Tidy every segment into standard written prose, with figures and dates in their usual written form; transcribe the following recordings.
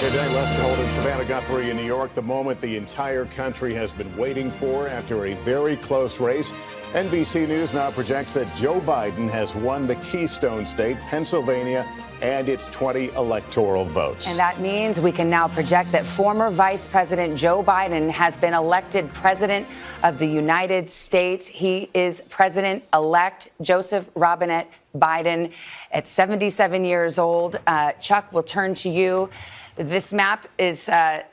Good day, Lester Holt and Savannah Guthrie in New York. The moment the entire country has been waiting for after a very close race. NBC News now projects that Joe Biden has won the Keystone State, Pennsylvania, and its 20 electoral votes. And that means we can now project that former Vice President Joe Biden has been elected President of the United States. He is President-elect Joseph Robinette Biden at 77 years old. Chuck, we'll turn to you. This map is a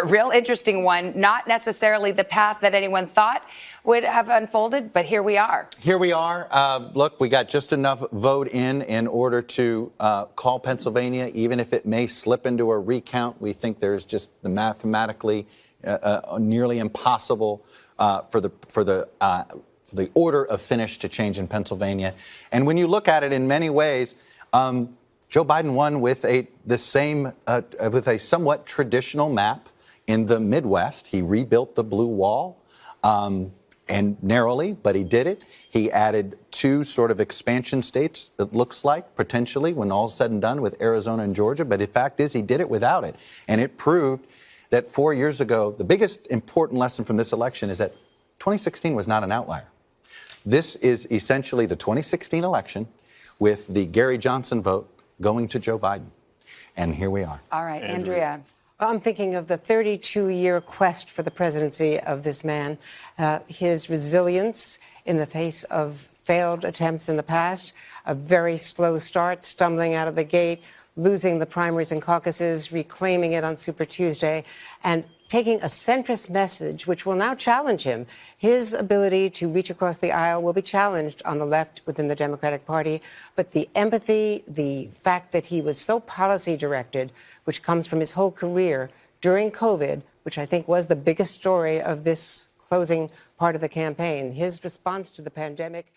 real interesting one, not necessarily the path that anyone thought would have unfolded, but here we are. Here we are. Look, we got just enough vote in order to call Pennsylvania, even if it may slip into a recount. We think there's just the mathematically nearly impossible for the order of finish to change in Pennsylvania. And when you look at it in many ways, Joe Biden won with a somewhat traditional map in the Midwest. He rebuilt the blue wall, and narrowly, but he did it. He added two sort of expansion states, it looks like, potentially, when all's said and done, with Arizona and Georgia. But the fact is, he did it without it. And it proved that 4 years ago, the biggest important lesson from this election is that 2016 was not an outlier. This is essentially the 2016 election with the Gary Johnson vote going to Joe Biden. And here we are. All right, Andrea. I'm thinking of the 32-year quest for the presidency of this man, his resilience in the face of failed attempts in the past, a very slow start, stumbling out of the gate, losing the primaries and caucuses, reclaiming it on Super Tuesday, and taking a centrist message, which will now challenge him. His ability to reach across the aisle will be challenged on the left within the Democratic Party. But the empathy, the fact that he was so policy-directed, which comes from his whole career during COVID, which I think was the biggest story of this closing part of the campaign, his response to the pandemic.